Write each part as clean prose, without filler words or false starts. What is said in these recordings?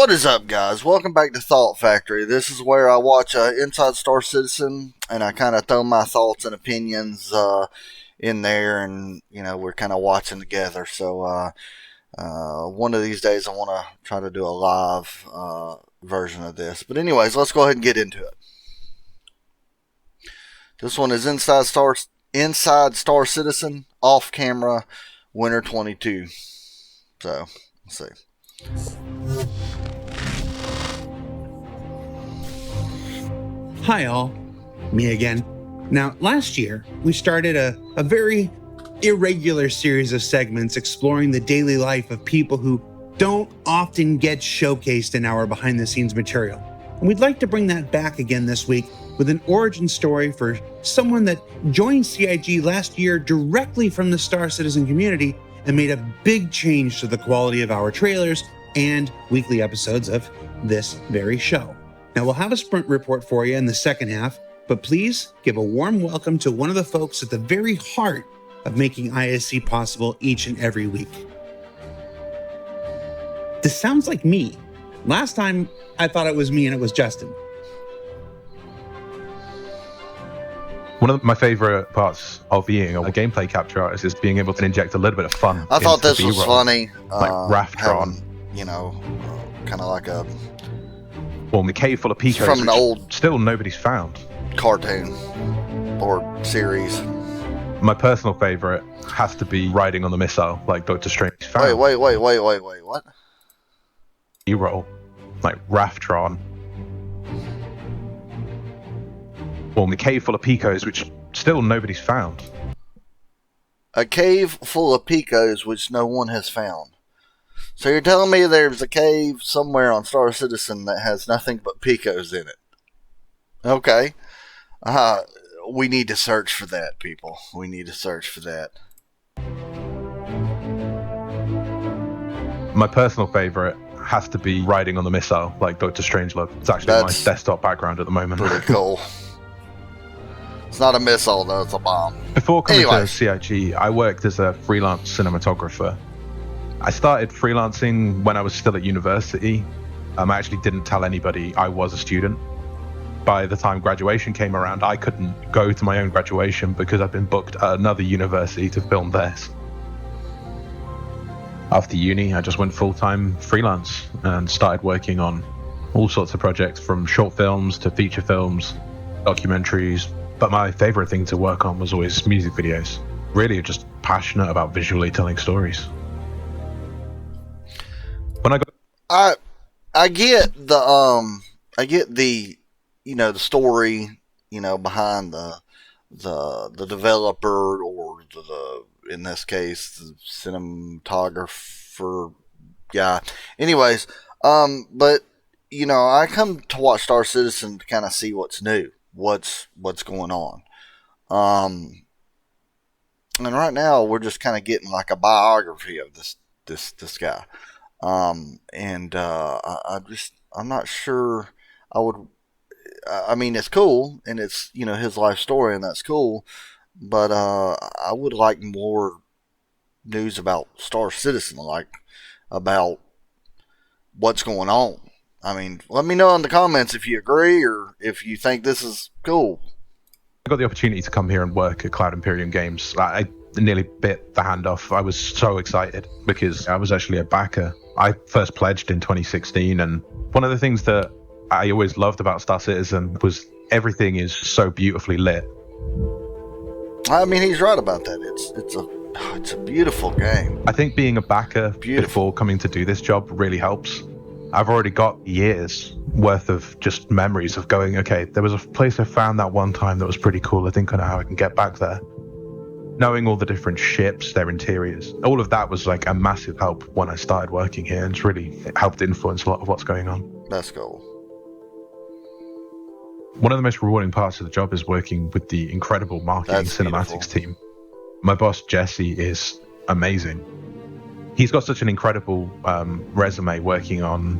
What is up, guys? Welcome back to Thought Factory. This is where I watch Inside Star Citizen, and I kind of throw my thoughts and opinions in there, and we're kind of watching together. So one of these days, I want to try to do a live version of this. But anyways, let's go ahead and get into it. This one is Inside Star Citizen, off camera, Winter 22. So let's see. Hi all, me again. Now, last year, we started a very irregular series of segments exploring the daily life of people who don't often get showcased in our behind-the-scenes material. And we'd like to bring that back again this week with an origin story for someone that joined CIG last year directly from the Star Citizen community and made a big change to the quality of our trailers and weekly episodes of this very show. Now, we'll have a sprint report for you in the second half, but please give a warm welcome to one of the folks at the very heart of making ISC possible each and every week. This sounds like me. Last time, I thought it was me and it was Justin. One of my favorite parts of being a gameplay capture artist is being able to inject a little bit of fun. I thought this was funny. Like Raftron. Kind of like a... Well, the cave full of picos, from an old... Still nobody's found. Cartoon. Or series. My personal favorite has to be riding on the missile, like Dr. Strange found. Wait, what? E-roll. Like Raftron. Well, the cave full of picos, which still nobody's found. A cave full of picos, which no one has found. So you're telling me there's a cave somewhere on Star Citizen that has nothing but picos in it? Okay. We need to search for that, people. We need to search for that. My personal favorite has to be riding on the missile, like Dr. Strangelove. It's actually my desktop background at the moment. Pretty cool. It's not a missile, though. It's a bomb. Before coming to CIG, I worked as a freelance cinematographer. I started freelancing when I was still at university. I actually didn't tell anybody I was a student. By the time graduation came around, I couldn't go to my own graduation because I'd been booked at another university to film theirs. After uni, I just went full-time freelance and started working on all sorts of projects, from short films to feature films, documentaries. But my favorite thing to work on was always music videos. Really just passionate about visually telling stories. When I get the the story, behind the developer, or the in this case the cinematographer guy. Anyways, but I come to watch Star Citizen to kind of see what's new, what's going on. And right now we're just kind of getting like a biography of this guy. I'm not sure I mean, it's cool, and it's, his life story, and that's cool, but, I would like more news about Star Citizen, like, about what's going on. I mean, let me know in the comments if you agree, or if you think this is cool. I got the opportunity to come here and work at Cloud Imperium Games. I nearly bit the hand off. I was so excited because I was actually a backer. I first pledged in 2016, and one of the things that I always loved about Star Citizen was everything is so beautifully lit. I mean, he's right about that. It's a beautiful game. I think being a backer before coming to do this job really helps. I've already got years worth of just memories of going, okay, there was a place I found that one time that was pretty cool. I think I know how I can get back there. Knowing all the different ships, their interiors, all of that was like a massive help when I started working here, and it's really helped influence a lot of what's going on. That's cool. One of the most rewarding parts of the job is working with the incredible marketing cinematics team. My boss, Jesse, is amazing. He's got such an incredible resume working on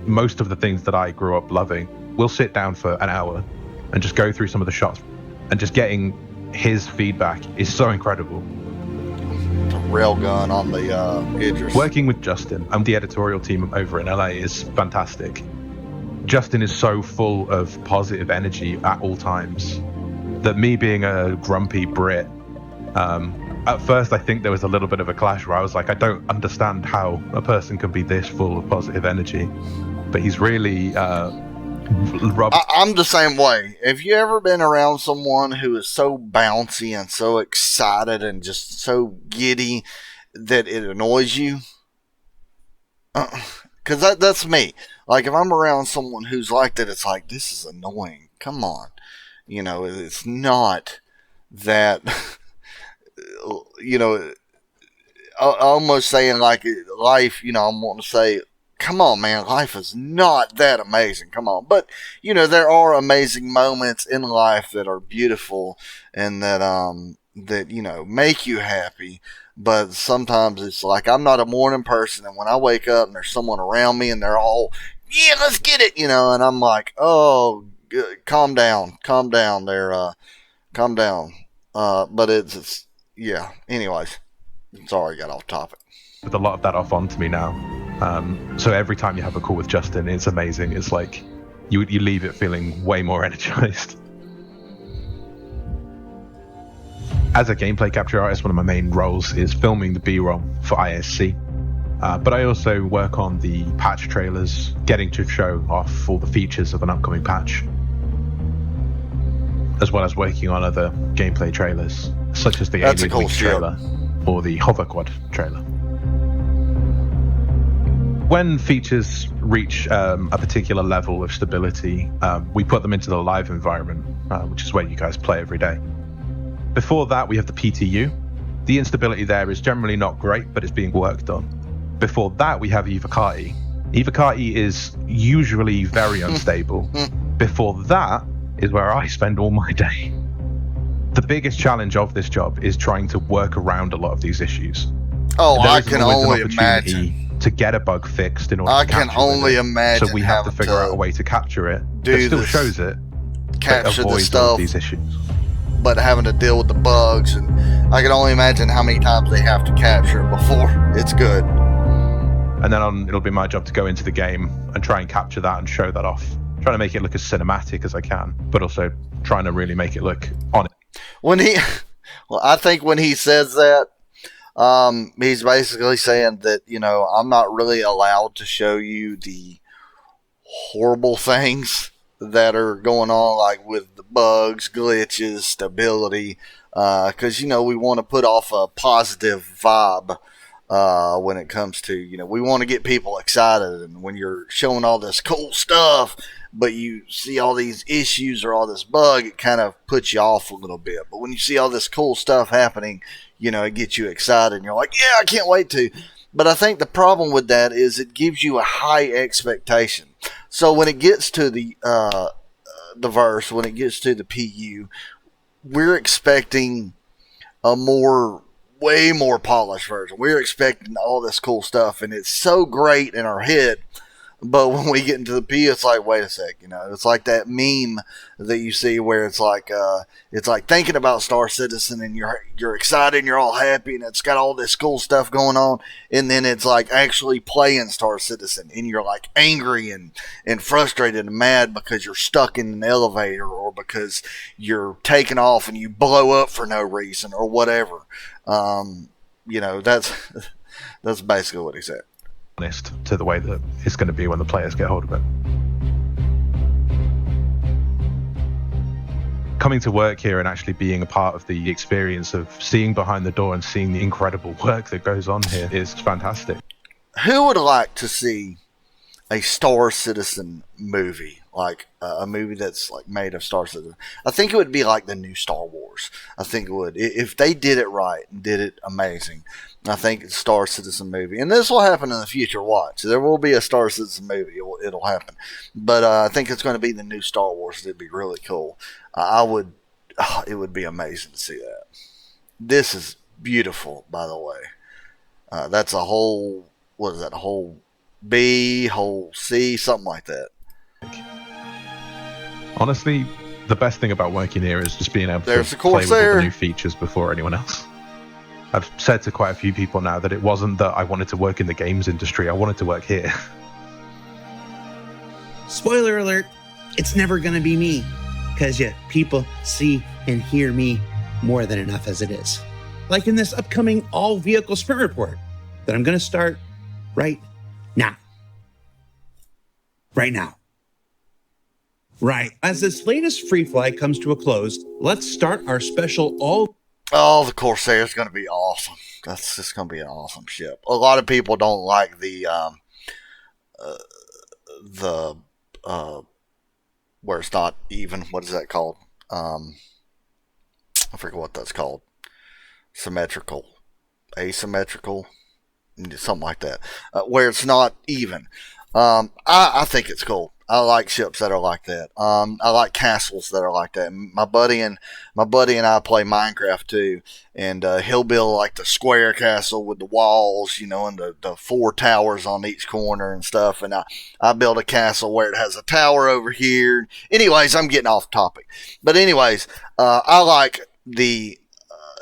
most of the things that I grew up loving. We'll sit down for an hour and just go through some of the shots, and just getting his feedback is so incredible. railgun on the Idris. Working with Justin and the editorial team over in LA is fantastic. Justin is so full of positive energy at all times that me being a grumpy Brit, at first I think there was a little bit of a clash where I was like, I don't understand how a person can be this full of positive energy. But he's really I'm the same way. Have you ever been around someone who is so bouncy and so excited and just so giddy that it annoys you? Because that's me. Like, if I'm around someone who's like that, it's like, this is annoying. Come on. You know, it's not that, you know, almost saying like life, you know, I'm wanting to say, come on, man, life is not that amazing. Come on. But, you know, there are amazing moments in life that are beautiful and that, that, you know, make you happy. But sometimes it's like, I'm not a morning person. And when I wake up and there's someone around me and they're all, yeah, let's get it, you know, and I'm like, oh, calm down there, calm down. But it's, yeah, anyways, sorry, I got off topic. With a lot of that off onto me now. So every time you have a call with Justin, it's amazing. It's like you leave it feeling way more energized. As a gameplay capture artist, one of my main roles is filming the B-roll for ISC. But I also work on the patch trailers, getting to show off all the features of an upcoming patch, as well as working on other gameplay trailers, such as the Alien Week trailer or the Hoverquad trailer. When features reach a particular level of stability, we put them into the live environment, which is where you guys play every day. Before that, we have the PTU. The instability there is generally not great, but it's being worked on. Before that, we have Evocati. Evocati is usually very unstable. Before that is where I spend all my day. The biggest challenge of this job is trying to work around a lot of these issues. Oh, I can only imagine. To get a bug fixed in order to capture it. I can only imagine. So we have to figure out a way to capture it that still shows it, capture but the avoids stuff, all these issues. But having to deal with the bugs, and I can only imagine how many times they have to capture it before it's good. And then it'll be my job to go into the game and try and capture that and show that off. Trying to make it look as cinematic as I can, but also trying to really make it look on it. I think when he says that, he's basically saying that, you know, I'm not really allowed to show you the horrible things that are going on, like with the bugs, glitches, stability, because, you know, we want to put off a positive vibe when it comes to, you know, we want to get people excited. And when you're showing all this cool stuff, but you see all these issues or all this bug, it kind of puts you off a little bit. But when you see all this cool stuff happening, you know, it gets you excited and you're like, yeah, I can't wait to. But I think the problem with that is it gives you a high expectation. So when it gets to the verse, when it gets to the PU, we're expecting a way more polished version. We're expecting all this cool stuff, and it's so great in our head. But when we get into the P, it's like, wait a sec, you know, it's like that meme that you see where it's like thinking about Star Citizen, and you're excited and you're all happy and it's got all this cool stuff going on, and then it's like actually playing Star Citizen and you're like angry and frustrated and mad because you're stuck in an elevator or because you're taking off and you blow up for no reason or whatever. You know, that's basically what he said. Honest to the way that it's going to be when the players get hold of it. Coming to work here and actually being a part of the experience of seeing behind the door and seeing the incredible work that goes on here is fantastic. Who would like to see a Star Citizen movie, like a movie that's like made of Star Citizen? I think it would be like the new Star Wars. I think it would, if they did it right and did it amazing. I think it's a Star Citizen movie, and this will happen in the future. Watch, there will be a Star Citizen movie. It'll happen, but I think it's going to be the new Star Wars. It'd be really cool. It would be amazing to see that. This is beautiful, by the way. That's a whole, what is that? A whole B, whole C, something like that. Honestly, the best thing about working here is just being able There's to the play with all Corsair. the new features before anyone else. I've said to quite a few people now that it wasn't that I wanted to work in the games industry. I wanted to work here. Spoiler alert, it's never going to be me, because people see and hear me more than enough as it is. Like in this upcoming all-vehicle sprint report that I'm going to start right now. Right now. Right. As this latest free fly comes to a close, let's start our special all... Oh, the Corsair is going to be awesome. That's just going to be an awesome ship. A lot of people don't like the where it's not even. What is that called? I forget what that's called. Symmetrical, asymmetrical, something like that. Where it's not even. I think it's cool. I like ships that are like that. I like castles that are like that. My buddy and I play Minecraft too, and he'll build like the square castle with the walls, and the 4 towers on each corner and stuff. And I build a castle where it has a tower over here. Anyways, I'm getting off topic, but anyways, I like the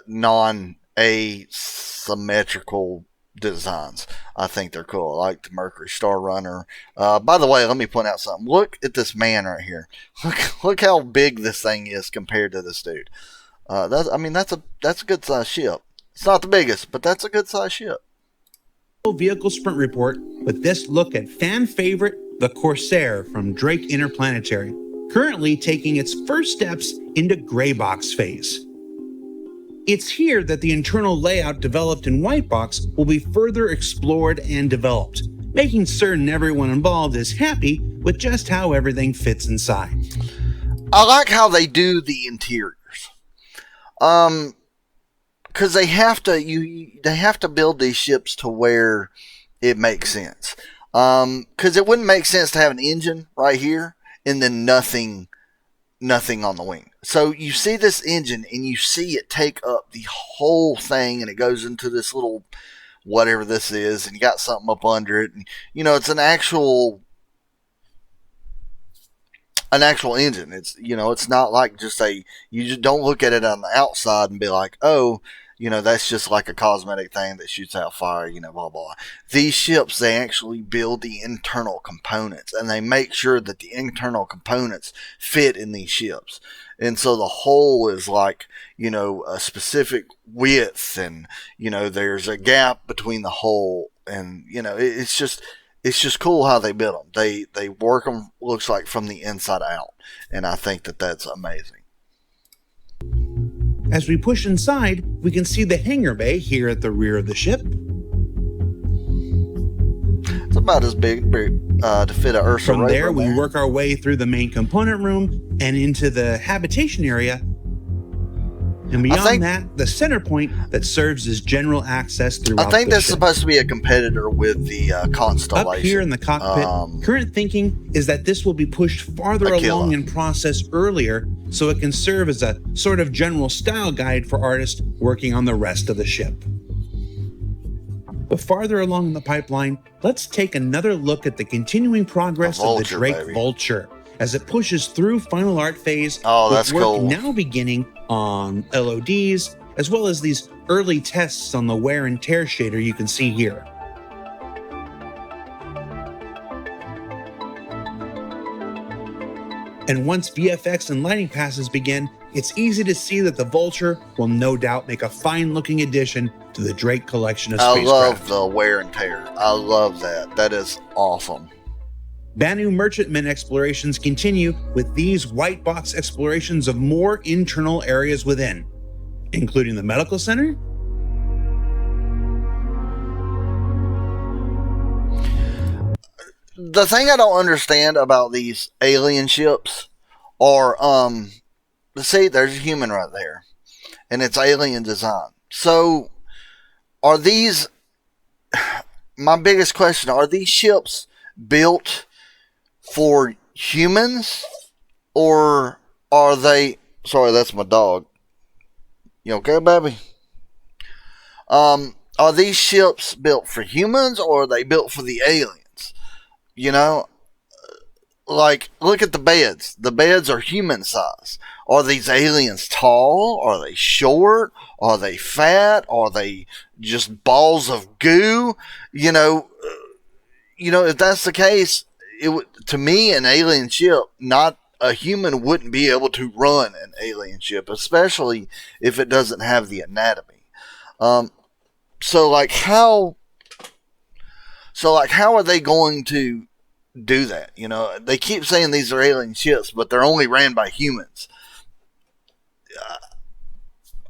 non-asymmetrical designs. I think they're cool. I like the Mercury Star Runner. By the way, let me point out something. Look at this man right here. Look how big this thing is compared to this dude. That's a good size ship. It's not the biggest, but that's a good size ship. Vehicle sprint report with this look at fan favorite, the Corsair from Drake Interplanetary, currently taking its first steps into gray box phase. It's here that the internal layout developed in white box will be further explored and developed, making certain everyone involved is happy with just how everything fits inside. I like how they do the interiors. Because they have to build these ships to where it makes sense. Because it wouldn't make sense to have an engine right here and then nothing on the wing. So you see this engine and you see it take up the whole thing, and it goes into this little whatever this is, and you got something up under it, and it's an actual engine. It's it's not like you just don't look at it on the outside and be like, oh, that's just like a cosmetic thing that shoots out fire, blah, blah. These ships, they actually build the internal components, and they make sure that the internal components fit in these ships. And so the hull is like, a specific width, and, there's a gap between the hull, and, it's just cool how they build them. They work them, looks like, from the inside out. And I think that that's amazing. As we push inside, we can see the hangar bay here at the rear of the ship. It's about as big to fit a Ursa. From there, we work our way through the main component room and into the habitation area. And beyond that, the center point that serves as general access throughout the ship. I think that's supposed to be a competitor with the Constellation. Up here in the cockpit, current thinking is that this will be pushed farther along in process earlier, so it can serve as a sort of general style guide for artists working on the rest of the ship. But farther along in the pipeline, let's take another look at the continuing progress of the Drake Vulture as it pushes through final art phase. Oh, that's with work cool. Now beginning on LODs, as well as these early tests on the wear and tear shader you can see here. And once VFX and lighting passes begin, it's easy to see that the Vulture will no doubt make a fine-looking addition to the Drake collection of spacecraft. I love the wear and tear. I love that. That is awesome. Banu Merchantman explorations continue with these white box explorations of more internal areas within, including the medical center, the thing I don't understand about these alien ships are, see, there's a human right there, and it's alien design. So, are these, my biggest question, are these ships built for humans, or are they, sorry, that's my dog. You okay, baby? Are these ships built for humans, or are they built for the aliens? Like, look at the beds. The beds are human size. Are these aliens tall? Are they short? Are they fat? Are they just balls of goo? If that's the case, to me, an alien ship, not a human, wouldn't be able to run an alien ship, especially if it doesn't have the anatomy. So how are they going to do that? They keep saying these are alien ships, but they're only ran by humans.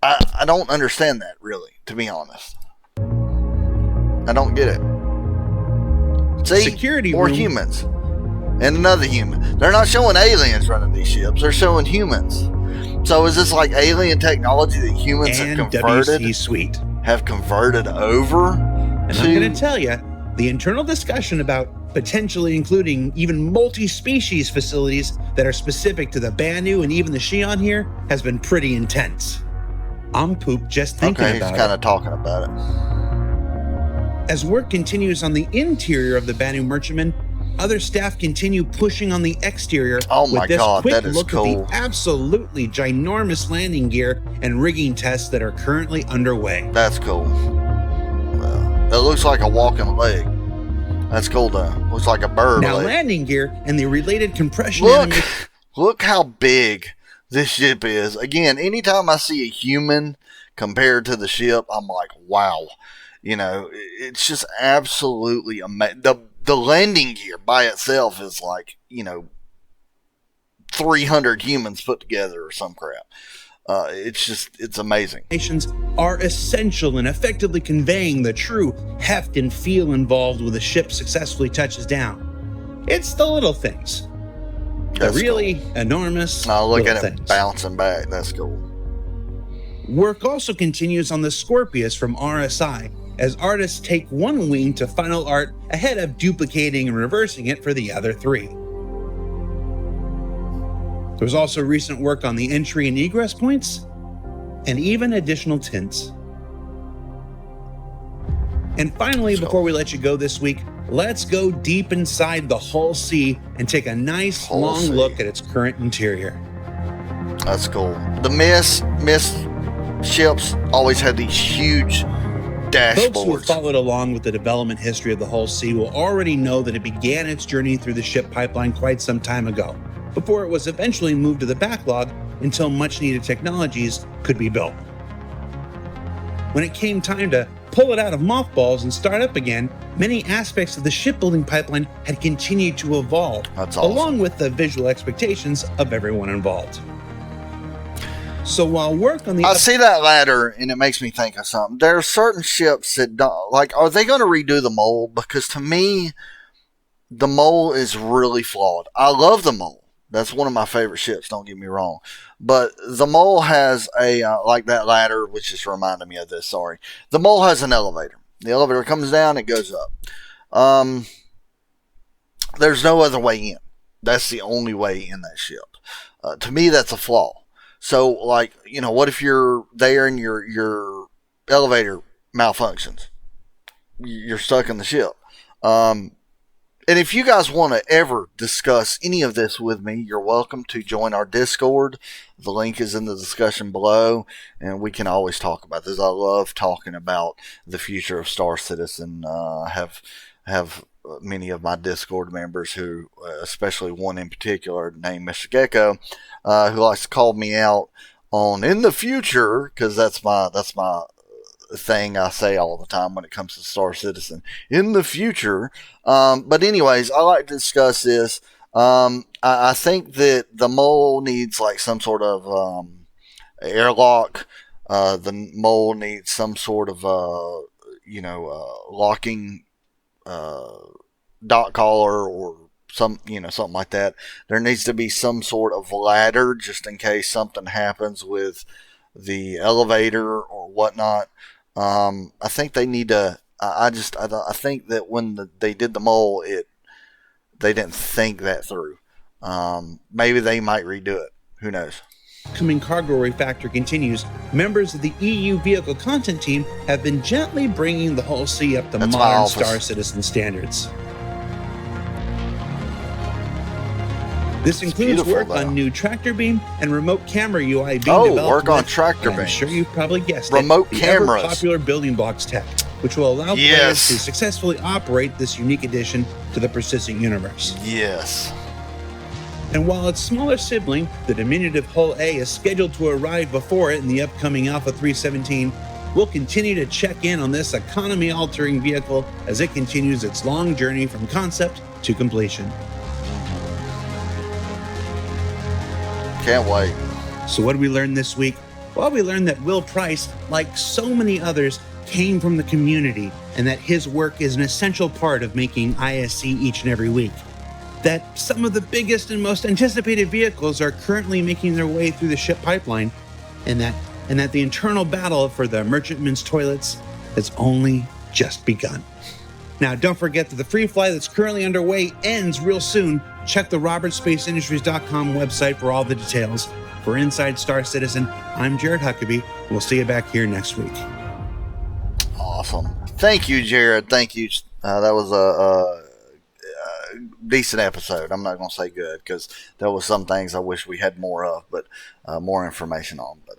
I don't understand that, really, to be honest. I don't get it. See? Security or room. Humans. And another human. They're not showing aliens running these ships. They're showing humans. So is this like alien technology that humans and have converted? WC Suite. Have converted over? And I'm going to tell you, the internal discussion about potentially including even multi-species facilities that are specific to the Banu and even the Xi'an here has been pretty intense. I'm pooped just thinking about it. Okay, he's kind of talking about it. As work continues on the interior of the Banu Merchantman, other staff continue pushing on the exterior with this quick look at the absolutely ginormous landing gear and rigging tests that are currently underway. That's cool. It looks like a walking leg. That's cool though. Looks like a bird Now leg. Landing gear and the related compression Look how big this ship is. Again, anytime I see a human compared to the ship, I'm like, wow. It's just absolutely amazing. The landing gear by itself is like, 300 humans put together or some crap. It's amazing. Are essential in effectively conveying the true heft and feel involved when the ship successfully touches down. It's the little things. That's the really cool. Enormous look at it things. Bouncing back. That's cool. Work also continues on the Scorpius from RSI as artists take one wing to final art ahead of duplicating and reversing it for the other three. There was also recent work on the entry and egress points, and even additional tints. And finally, before we let you go this week, let's go deep inside the Hull C and take a nice long look at its current interior. That's cool. The Miss ships always had these huge dashboards. Folks who have followed along with the development history of the Hull C will already know that it began its journey through the ship pipeline quite some time ago, before it was eventually moved to the backlog until much-needed technologies could be built. When it came time to pull it out of mothballs and start up again, many aspects of the shipbuilding pipeline had continued to evolve, along with the visual expectations of everyone involved. So while work on the... I see that ladder and it makes me think of something. There are certain ships that don't... are they going to redo the mold? Because to me, the mold is really flawed. I love the mold. That's one of my favorite ships, don't get me wrong. But the mole has a, like that ladder, which just reminded me of this, sorry. The mole has an elevator. The elevator comes down, it goes up. There's no other way in. That's the only way in that ship. To me, that's a flaw. So, what if you're there and your elevator malfunctions? You're stuck in the ship. And if you guys want to ever discuss any of this with me, you're welcome to join our Discord. The link is in the discussion below, and we can always talk about this. I love talking about the future of Star Citizen. Have many of my Discord members who, especially one in particular named Mr. Gecko, who likes to call me out on in the future, because that's my thing I say all the time when it comes to Star Citizen in the future. But anyways, I like to discuss this. I think that the mole needs some sort of airlock. The mole needs some sort of locking dot collar or something like that. There needs to be some sort of ladder just in case something happens with the elevator or whatnot. I think they need to. I think that when they did the mole, they didn't think that through. Maybe they might redo it. Who knows? Upcoming cargo refactor continues. Members of the EU vehicle content team have been gently bringing the Hull C up to modern Star Citizen standards. This includes work on new tractor beam and remote camera UI being developed. Work on tractor beam. I'm sure you've probably guessed remote it. Cameras. The popular building blocks tech, which will allow players to successfully operate this unique addition to the persistent universe. Yes. And while its smaller sibling, the diminutive Hull A, is scheduled to arrive before it in the upcoming Alpha 317, we'll continue to check in on this economy-altering vehicle as it continues its long journey from concept to completion. Can't wait. So what did we learn this week? Well, we learned that Will Price, like so many others, came from the community, and that his work is an essential part of making ISC each and every week. That some of the biggest and most anticipated vehicles are currently making their way through the ship pipeline, and that the internal battle for the merchantman's toilets has only just begun. Now, don't forget that the free fly that's currently underway ends real soon. Check the robertspaceindustries.com website for all the details. For Inside Star Citizen, I'm Jared Huckabee. We'll see you back here next week. Awesome. Thank you, Jared. Thank you. That was a decent episode. I'm not going to say good, because there was some things I wish we had more of, but more information on. But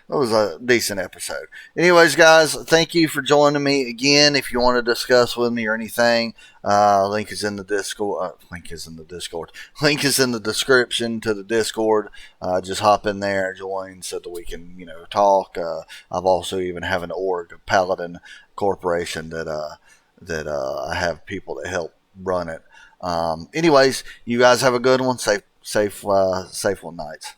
it was a decent episode. Anyways, guys, thank you for joining me again. If you want to discuss with me or anything, link is in the Discord. Link is in the description to the Discord. Just hop in there, join, so that we can talk. I've also even have an org, a Paladin Corporation, that I have people that help run it. Anyways, you guys have a good one. Safe one nights.